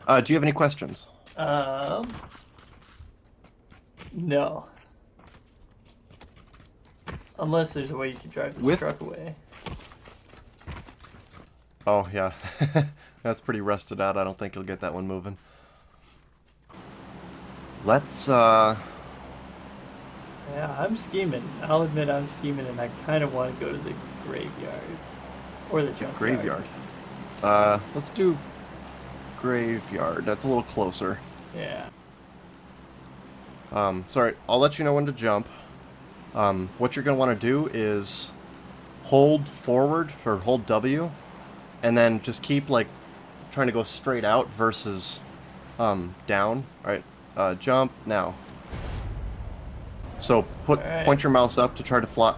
Do you have any questions? Um, no. Unless there's a way you can drive this With truck away. Oh yeah, that's pretty rusted out. I don't think you'll get that one moving. Let's Yeah, I'm scheming. I'll admit I'm scheming, and I kind of want to go to the graveyard or the junkyard. graveyard. Let's do graveyard. That's a little closer. Yeah. Sorry, I'll let you know when to jump. What you're gonna want to do is hold forward or hold W, and then just keep like trying to go straight out versus down. All right, jump now. So point your mouse up to try to fly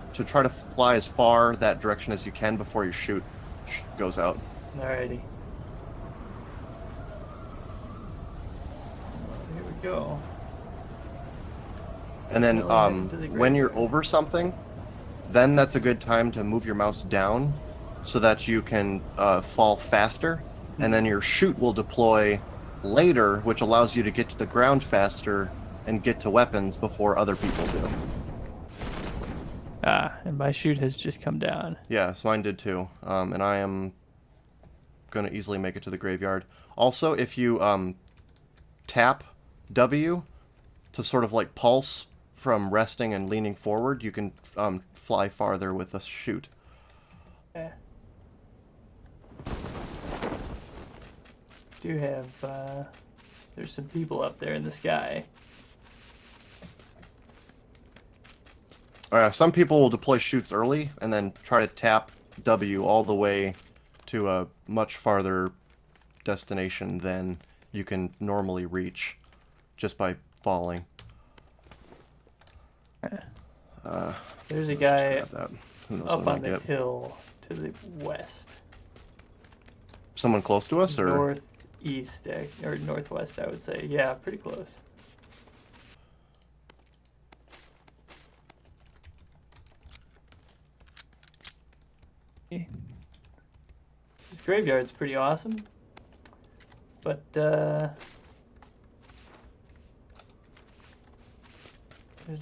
as far that direction as you can before your chute goes out. Alrighty. Here we go. And then when you're graveyard. over something, then that's a good time to move your mouse down so that you can fall faster, and then your chute will deploy later, which allows you to get to the ground faster and get to weapons before other people do. Ah, and my chute has just come down. Yeah, so mine did too. And I am going to easily make it to the graveyard. Also, if you tap W to sort of like pulse from resting and leaning forward, you can fly farther with the chute. Yeah. Do have there's some people up there in the sky. Some people will deploy chutes early and then try to tap W all the way to a much farther destination than you can normally reach just by falling. There's a guy up on the get. hill to the west. Someone close to us, or northeast or northwest, I would say. Yeah, pretty close. This graveyard's pretty awesome, but there's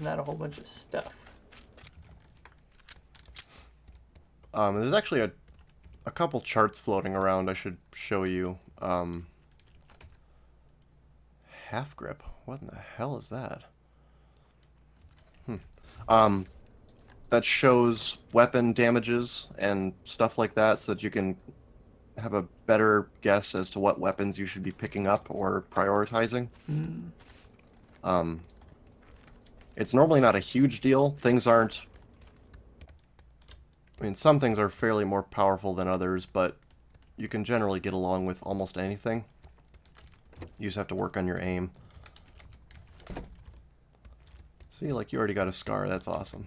not a whole bunch of stuff. There's actually a couple charts floating around I should show you. Half grip. What in the hell is that? That shows weapon damages and stuff like that, so that you can have a better guess as to what weapons you should be picking up or prioritizing. It's normally not a huge deal. Things aren't... I mean, some things are fairly more powerful than others, but you can generally get along with almost anything. You just have to work on your aim. See, like, you already got a scar. That's awesome.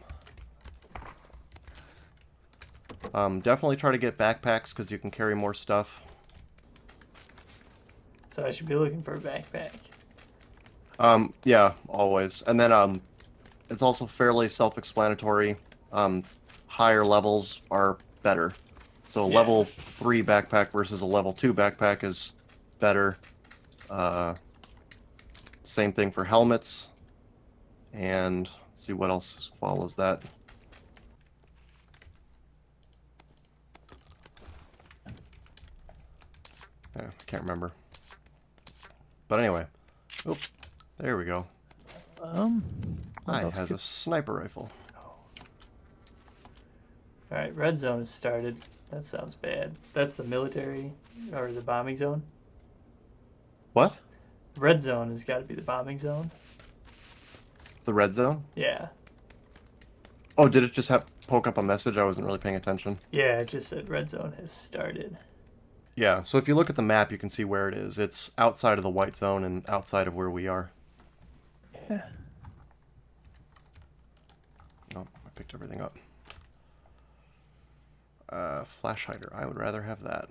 Definitely try to get backpacks, because you can carry more stuff. So I should be looking for a backpack. Yeah, always. And then, it's also fairly self-explanatory. Higher levels are better. So Yeah. level 3 backpack versus a level 2 backpack is better. Same thing for helmets. And let's see what else follows that. I can't remember. But anyway. Oh, there we go. I has a sniper rifle. Alright, red zone has started. That sounds bad. That's the military, or the bombing zone? What? Red zone has got to be the bombing zone. The red zone? Yeah. Oh, did it just poke up a message? I wasn't really paying attention. Yeah, it just said red zone has started. Yeah, so if you look at the map, you can see where it is. It's outside of the white zone and outside of where we are. Yeah. Oh, I picked everything up. Flash hider. I would rather have that.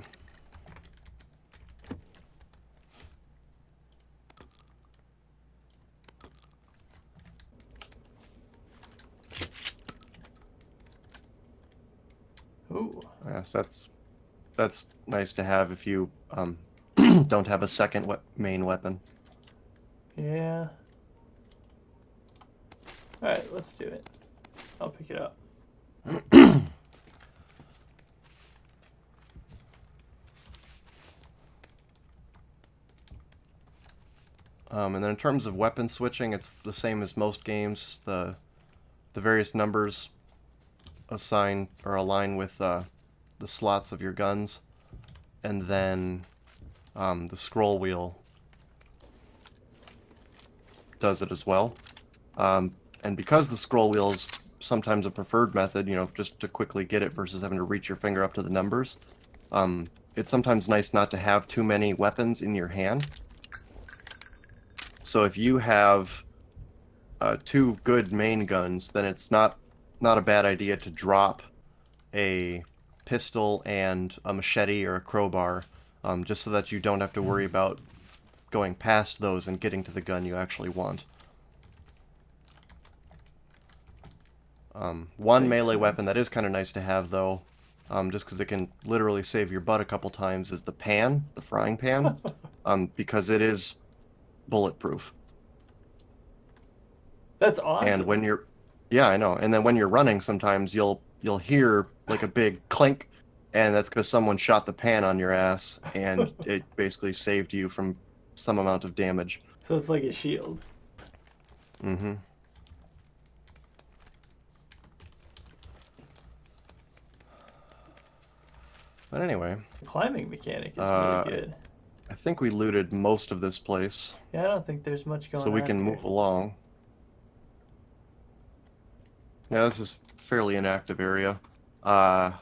Ooh. Yes, that's nice to have if you don't have a second main weapon. Yeah. Alright, let's do it. I'll pick it up. And then in terms of weapon switching, it's the same as most games. The various numbers assign or align with the slots of your guns, and then the scroll wheel does it as well. And because the scroll wheel is sometimes a preferred method, you know, just to quickly get it versus having to reach your finger up to the numbers, it's sometimes nice not to have too many weapons in your hand. So if you have 2 good main guns, then it's not a bad idea to drop a pistol and a machete or a crowbar, just so that you don't have to worry about going past those and getting to the gun you actually want. One melee weapon that is kind of nice to have, though, just because it can literally save your butt a couple times, is the pan, the frying pan, because it is bulletproof. That's awesome. And when you're, yeah, I know. And then when you're running, sometimes you'll hear like a big clink, and that's because someone shot the pan on your ass, and it basically saved you from some amount of damage. So it's like a shield. Mm-hmm. But anyway, The climbing mechanic is really good. I think we looted most of this place, Yeah, I don't think there's much going on. so we can here. move along. Yeah, this is a fairly inactive area. I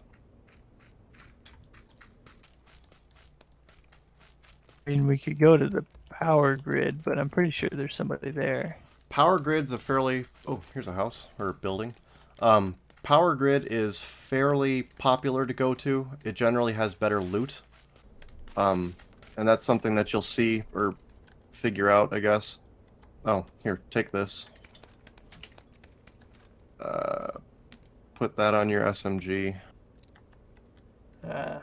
mean, we could go to the power grid, but I'm pretty sure there's somebody there. Power grid's a fairly... Oh, here's a house, or a building. Power grid is fairly popular to go to. It generally has better loot. And that's something that you'll see, or figure out, I guess. Oh, here, take this. Put that on your SMG. Because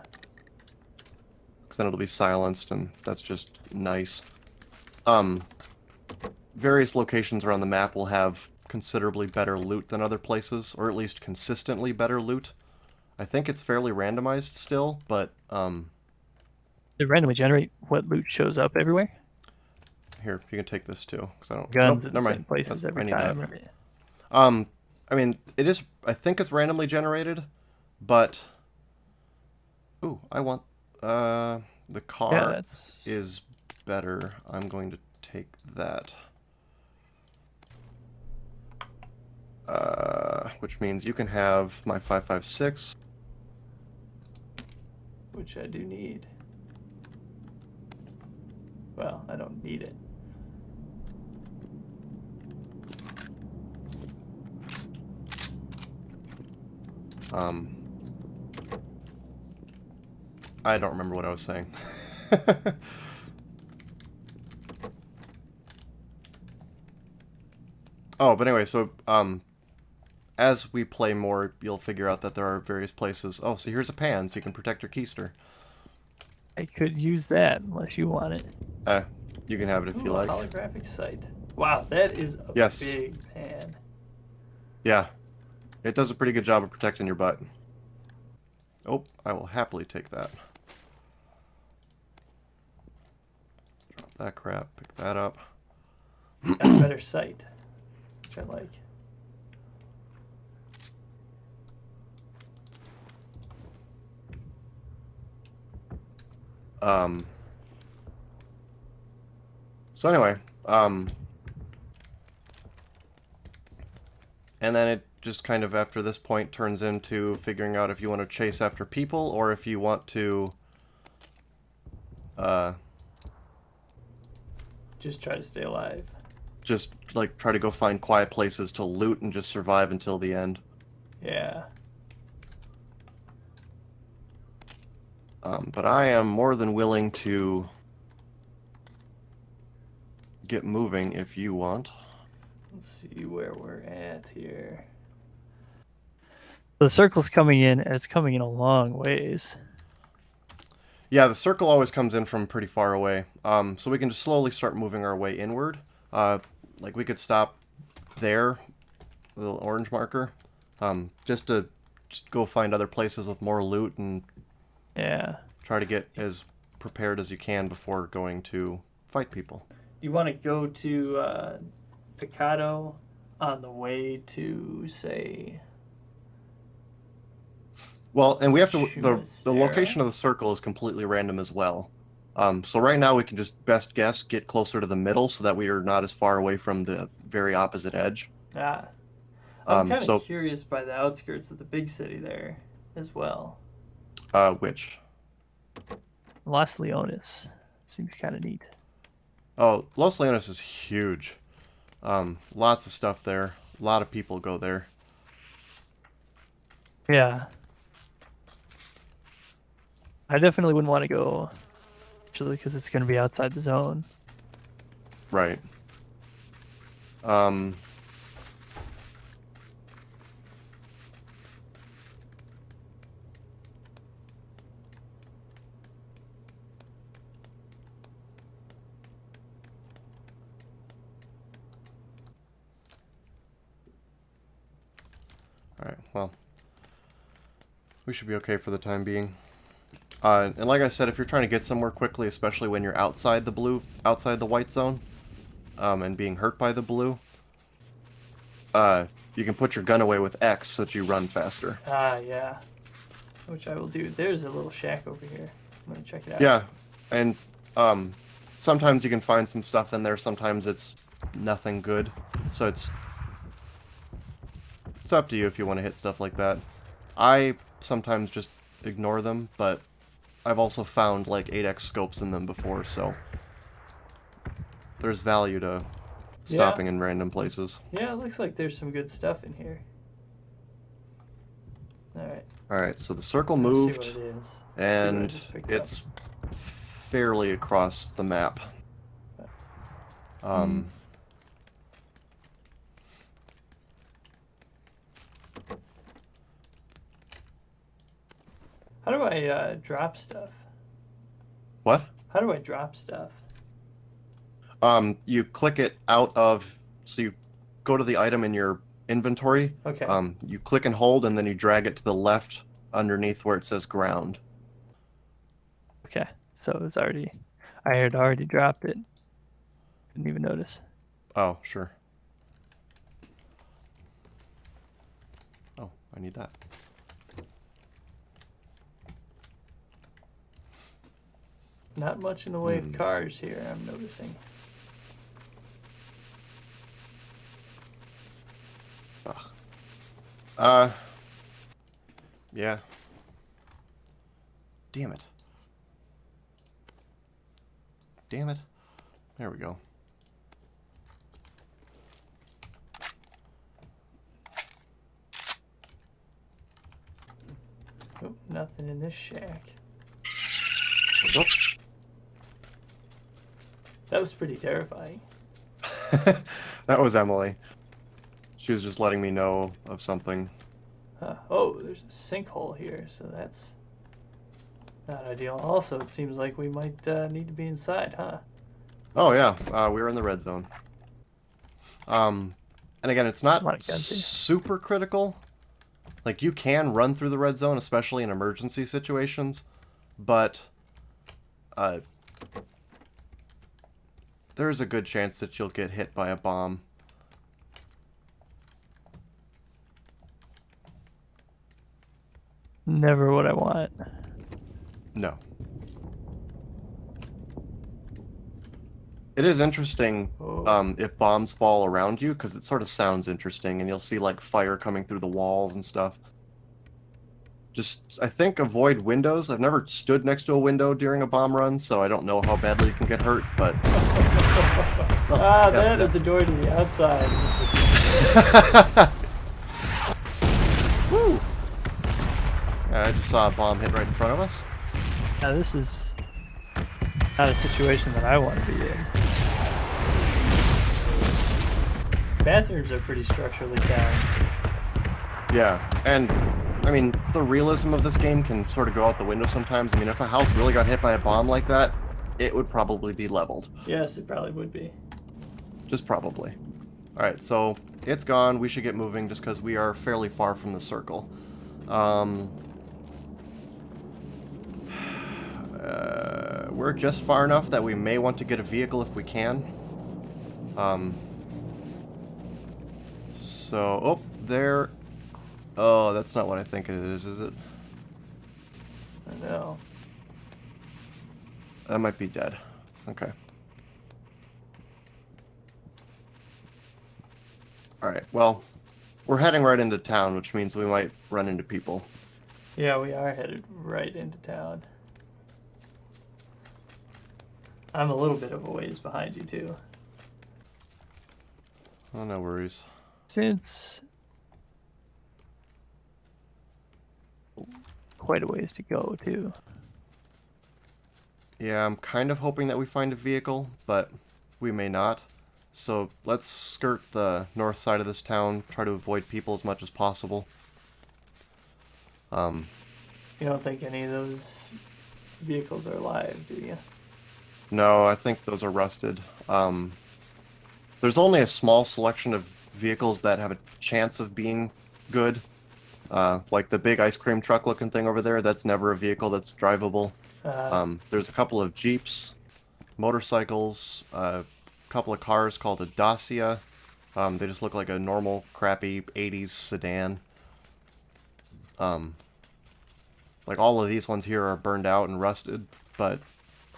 then it'll be silenced, and that's just nice. Various locations around the map will have considerably better loot than other places, or at least consistently better loot. I think it's fairly randomized still, but They randomly generate what loot shows up everywhere. here, you can take this too, because I don't... Guns nope, in the never same mind. places every I need time. that. I mean, it is... I think it's randomly generated, but... Ooh, I want... the car is better. I'm going to take that. Which means you can have my 5.56. Which I do need. Well, I don't need it. I don't remember what I was saying. Oh, but anyway, so, as we play more, you'll figure out that there are various places. Oh, so here's a pan, so you can protect your keister. I could use that, unless you want it. You can have it if you like. Holographic sight. Wow, that is a big pan. Yeah. It does a pretty good job of protecting your butt. Oh, I will happily take that. Drop that crap, pick that up. Got a better sight, which I like. So anyway, and then it just kind of after this point turns into figuring out if you want to chase after people or if you want to just try to stay alive. Just like try to go find quiet places to loot and just survive until the end. Yeah. But I am more than willing to get moving if you want. Let's see where we're at here. The circle's coming in, and it's coming in a long ways. Yeah, the circle always comes in from pretty far away. So we can just slowly start moving our way inward. Like we could stop there, the little orange marker, just to just go find other places with more loot and Yeah. try to get as prepared as you can before going to fight people. You want to go to Picado on the way to, say... Well, and we have to. The Chumacera? location of the circle is completely random as well. So right now we can just best guess get closer to the middle so that we are not as far away from the very opposite edge. Ah. I'm kind of So curious by the outskirts of the big city there as well. which? Las Leones seems kind of neat. Oh, Los Leones is huge. Lots of stuff there. A lot of people go there. Yeah. I definitely wouldn't want to go, actually, because it's going to be outside the zone. Right. Alright, well. We should be okay for the time being. And like I said, if you're trying to get somewhere quickly, especially when you're outside the white zone, and being hurt by the blue, you can put your gun away with X so that you run faster. Ah, yeah. Which I will do. There's a little shack over here. I'm going to check it out. Yeah, and sometimes you can find some stuff in there, sometimes it's nothing good. So it's up to you if you want to hit stuff like that. I sometimes just ignore them, but I've also found like 8x scopes in them before, so there's value to stopping in random places. Yeah, it looks like there's some good stuff in here. Alright. Alright, so the circle Let's moved, see what it is. and See what I just picked it's fairly across the map. How do I drop stuff? What? How do I drop stuff? You click it out of, so you go to the item in your inventory. Okay. You click and hold, and then you drag it to the left underneath where it says ground. Okay, so it was already, I had already dropped it. Didn't even notice. Oh, sure. Oh, I need that. Not much in the way of cars here, I'm noticing. Yeah. Damn it. Damn it. There we go. Oh, nothing in this shack. Oh. That was pretty terrifying. That was Emily. She was just letting me know of something. Oh, there's a sinkhole here, so that's not ideal. Also, it seems like we might need to be inside, huh? Oh yeah, we're in the red zone. And again, it's not Somebody got you. super critical. Like, you can run through the red zone, especially in emergency situations, but there's a good chance that you'll get hit by a bomb. Never what I want. No. It is interesting if bombs fall around you, because it sort of sounds interesting, and you'll see like fire coming through the walls and stuff. Just, I think, avoid windows. I've never stood next to a window during a bomb run, so I don't know how badly you can get hurt, but... That is a door to the outside. Woo! I just saw a bomb hit right in front of us. Now this is not a situation that I want to be in. Bathrooms are pretty structurally sound. Yeah, and I mean, the realism of this game can sort of go out the window sometimes. I mean, if a house really got hit by a bomb like that, it would probably be leveled. Yes, it probably would be. Just probably. Alright, so it's gone. We should get moving just because we are fairly far from the circle. We're just far enough that we may want to get a vehicle if we can. So, oh, there. Oh, that's not what I think it is it? I know. That might be dead. Okay. Alright, well, we're heading right into town, which means we might run into people. Yeah, we are headed right into town. I'm a little bit of a ways behind you, too. Oh, no worries. Since quite a ways to go too. Yeah, I'm kind of hoping that we find a vehicle, but we may not. So let's skirt the north side of this town, try to avoid people as much as possible. You don't think any of those vehicles are alive, do you? No, I think those are rusted. There's only a small selection of vehicles that have a chance of being good. Like the big ice cream truck looking thing over there, that's never a vehicle that's drivable. There's a couple of Jeeps, motorcycles, a couple of cars called a Dacia. They just look like a normal, crappy 80s sedan. Like all of these ones here are burned out and rusted, but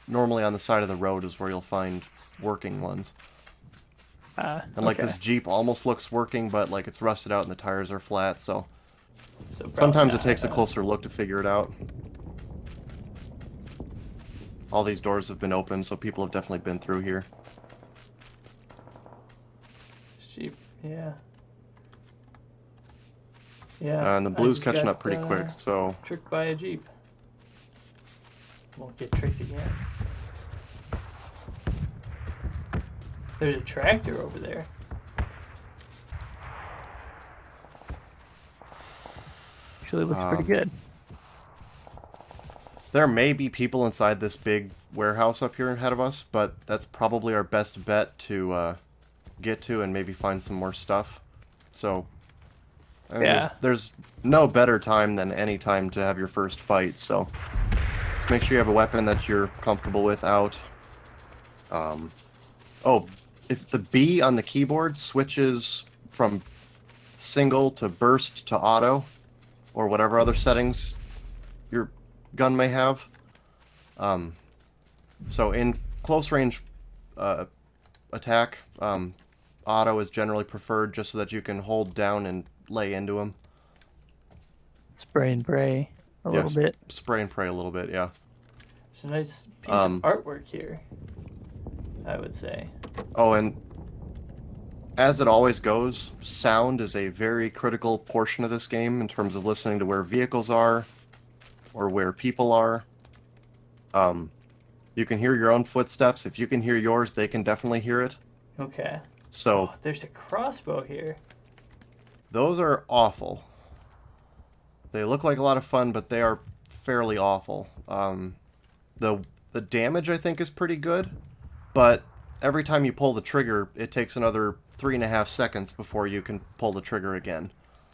normally on the side of the road is where you'll find working ones. And like okay. this Jeep almost looks working, but like it's rusted out and the tires are flat, so So sometimes it probably takes a not. closer look to figure it out. All these doors have been opened, so people have definitely been through here. Jeep, yeah. Yeah. And the I blue's just catching got, up pretty quick, so... Tricked by a Jeep. Won't get tricked again. There's a tractor over there. Actually looks pretty good. There may be people inside this big warehouse up here ahead of us, but that's probably our best bet to get to and maybe find some more stuff. So, I mean, Yeah. there's no better time than any time to have your first fight, so just make sure you have a weapon that you're comfortable with out. Oh, if the B on the keyboard switches from single to burst to auto, or whatever other settings your gun may have. So in close range attack, auto is generally preferred just so that you can hold down and lay into them. Spray and pray a Yeah, little bit. spray and pray a little bit, yeah. It's a nice piece of artwork here, I would say. Oh, and as it always goes, sound is a very critical portion of this game in terms of listening to where vehicles are or where people are. You can hear your own footsteps. If you can hear yours, they can definitely hear it. Okay. So Oh, there's a crossbow here. those are awful. They look like a lot of fun, but they are fairly awful. The damage, I think, is pretty good, but every time you pull the trigger, it takes another 3.5 seconds before you can pull the trigger again.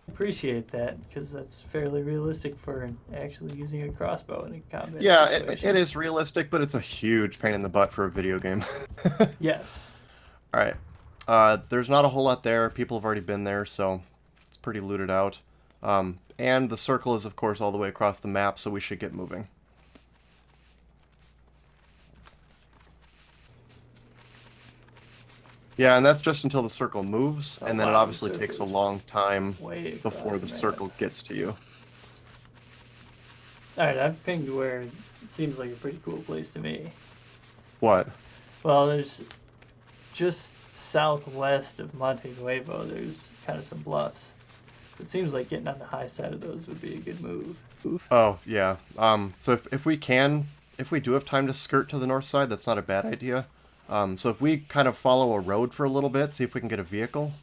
Appreciate that, because that's fairly realistic for actually using a crossbow in a combat Yeah, situation. it is realistic, but it's a huge pain in the butt for a video game. Yes. Alright. There's not a whole lot there. People have already been there, so it's pretty looted out. And the circle is, of course, all the way across the map, so we should get moving. Yeah, and that's just until the circle moves, Oh, and then it wow, the obviously takes a circle's long time way before across the the map. circle gets to you. Alright, I've pinged where it seems like a pretty cool place to me. What? Well, there's just southwest of Monte Nuevo, there's kind of some bluffs. It seems like getting on the high side of those would be a good move. Oh, yeah. So if we do have time to skirt to the north side, that's not a bad idea. So if we kind of follow a road for a little bit, see if we can get a vehicle.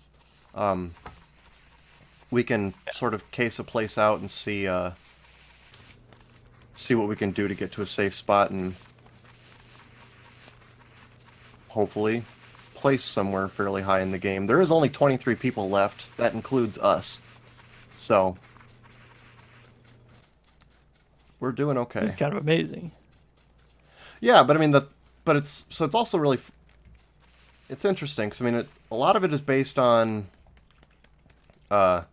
we can sort of case a place out and see see what we can do to get to a safe spot and hopefully place somewhere fairly high in the game. There is only 23 people left. That includes us. So we're doing okay. It's kind of amazing. Yeah, but I mean but it's also really it's interesting because I mean a lot of it is based on how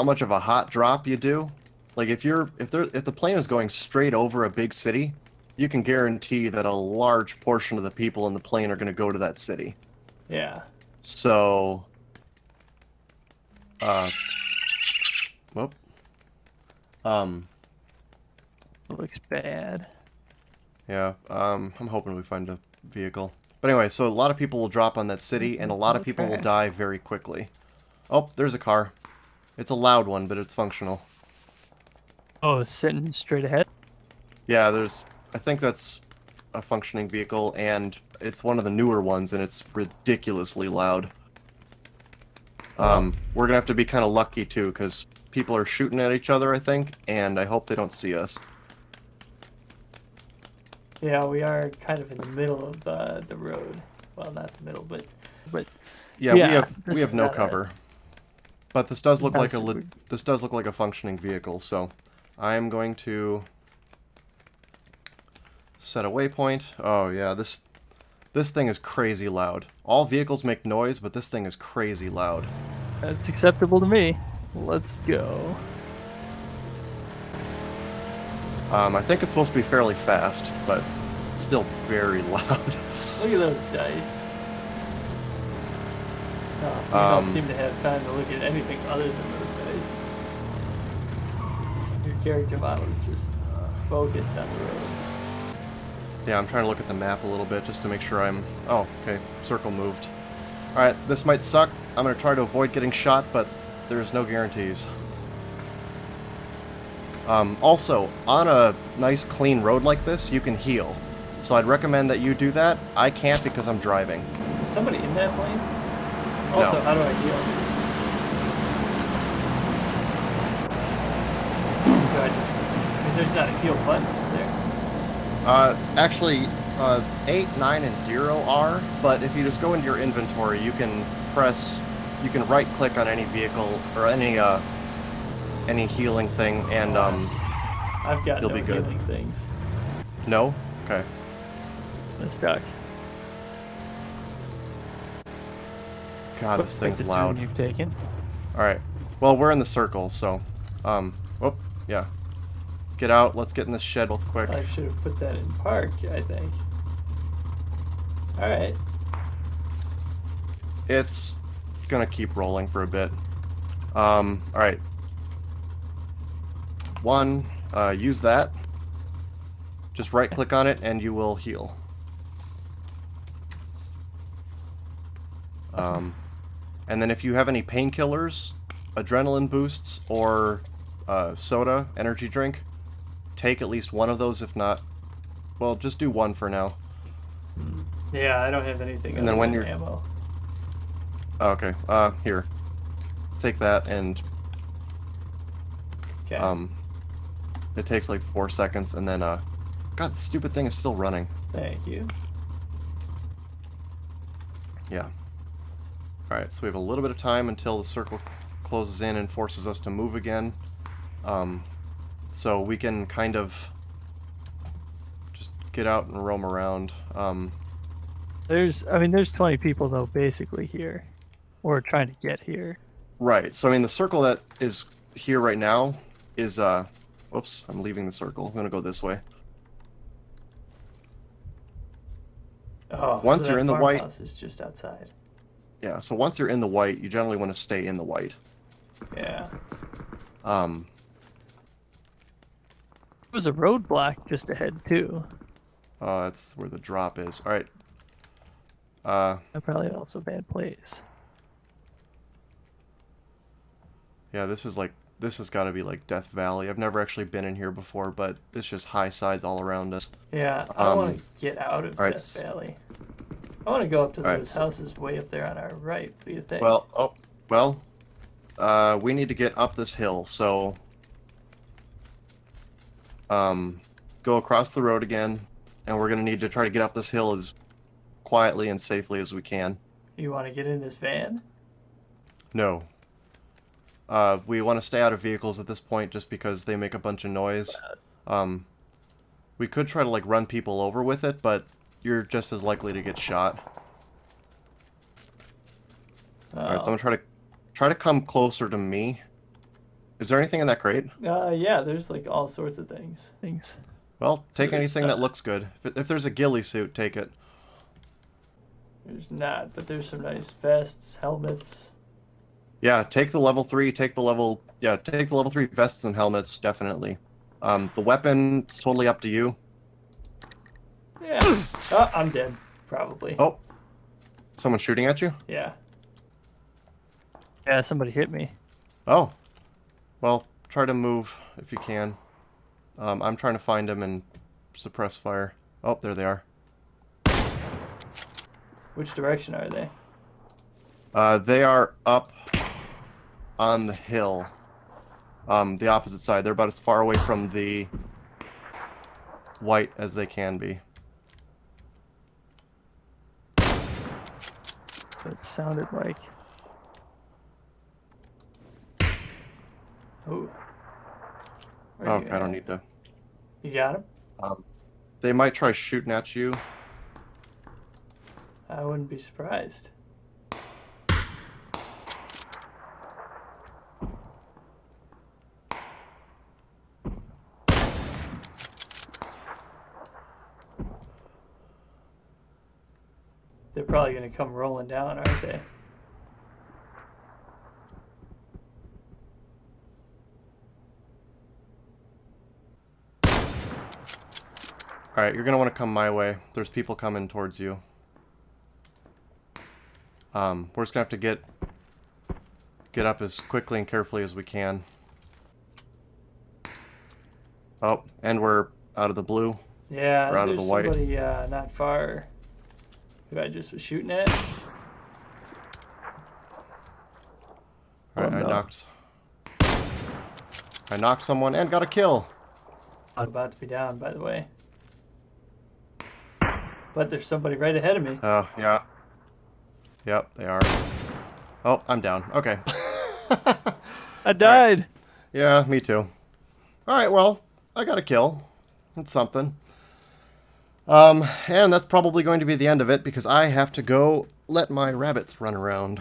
much of a hot drop you do. Like if the plane is going straight over a big city, you can guarantee that a large portion of the people in the plane are going to go to that city. Yeah. So whoop. It looks bad. Yeah, I'm hoping we find a vehicle. But anyway, so a lot of people will drop on that city, and a lot of people will die very quickly. Oh, there's a car. It's a loud one, but it's functional. Oh, it's sitting straight ahead? Yeah, I think that's a functioning vehicle, and it's one of the newer ones, and it's ridiculously loud. We're gonna have to be kind of lucky, too, because people are shooting at each other, I think, and I hope they don't see us. Yeah, we are kind of in the middle of the road. Well, not the middle, but Yeah, we this have is no not cover. But this does look like Super. this does look like a functioning vehicle, so I am going to set a waypoint. Oh yeah, this thing is crazy loud. All vehicles make noise, but this thing is crazy loud. That's acceptable to me. Let's go. I think it's supposed to be fairly fast, but it's still very loud. look at those dice. Oh, we don't seem to have time to look at anything other than those dice. Your character model is just focused on the road. Yeah, I'm trying to look at the map a little bit just to make sure I'm... Oh, okay. Circle moved. Alright, this might suck. I'm going to try to avoid getting shot, but there's no guarantees. Also, on a nice clean road like this, you can heal. So I'd recommend that you do that. I can't because I'm driving. Is somebody in that plane? Also, No. how do I heal? Do I just... There's not a heal button, is there? Actually, 8, 9, and 0 are, but if you just go into your inventory, you can right-click on any vehicle, or any healing thing, and, I've got you'll no be good. healing things. No? Okay. I'm stuck. God, this thing's The turn loud. you've taken. Alright. Well, we're in the circle, so, oh, yeah. Get out, let's get in this shed real quick. I should have put that in park, I think. Alright. It's gonna keep rolling for a bit. Alright. One, use that. Just right-click on it, and you will heal. Awesome. And then if you have any painkillers, adrenaline boosts, or soda, energy drink, take at least one of those, if not... Well, just do one for now. Yeah, I don't have anything And then other when than you're- ammo. Oh, okay, here. Take that, and Okay. it takes like 4 seconds, and then, God, the stupid thing is still running. Thank you. Yeah. Alright, so we have a little bit of time until the circle closes in and forces us to move again. So we can kind of just get out and roam around. There's 20 people though, basically here, or trying to get here. Right, so I mean the circle that is here right now is, whoops, I'm leaving the circle. I'm gonna go this way. Oh, Once so you're that in the white- farmhouse is just outside. Yeah, so once you're in the white, you generally want to stay in the white. Yeah. There's a roadblock just ahead too. That's where the drop is. Alright. That probably also a bad place. Yeah, this has got to be like Death Valley. I've never actually been in here before, but it's just high sides all around us. Yeah, I want to get out of alright, Death Valley. I want to go up to alright, those houses way up there on our right. What do you think? Well, we need to get up this hill, so go across the road again, and we're gonna need to try to get up this hill as quietly and safely as we can. You want to get in this van? No. We want to stay out of vehicles at this point just because they make a bunch of noise. We could try to like run people over with it, but you're just as likely to get shot. Alright, so I'm gonna try to come closer to me. Is there anything in that crate? Yeah, there's like all sorts of things. Well, take There's, anything that looks good. If there's a ghillie suit, take it. There's not, but there's some nice vests, helmets. Yeah, take the level 3, take the level 3 vests and helmets, definitely. The weapon's totally up to you. Yeah. Oh, I'm dead, probably. Oh. Someone shooting at you? Yeah. Yeah, somebody hit me. Oh. Well, try to move if you can. I'm trying to find them and suppress fire. Oh, there they are. Which direction are they? They are up on the hill. The opposite side. They're about as far away from the white as they can be. So it sounded like. Oh. Oh, I don't need to. You got him? They might try shooting at you. I wouldn't be surprised. They're probably going to come rolling down, aren't they? Alright, you're gonna want to come my way. There's people coming towards you. We're just gonna have to get up as quickly and carefully as we can. Oh, and we're out of the blue. Yeah, We're out of there's the white. somebody not far who I just was shooting at. Alright, Oh, no. I knocked someone and got a kill. I'm about to be down, by the way. But there's somebody right ahead of me. Oh, yeah. Yep, they are. Oh, I'm down. Okay. I died. Yeah, me too. Alright, well, I got a kill. That's something. And that's probably going to be the end of it because I have to go let my rabbits run around.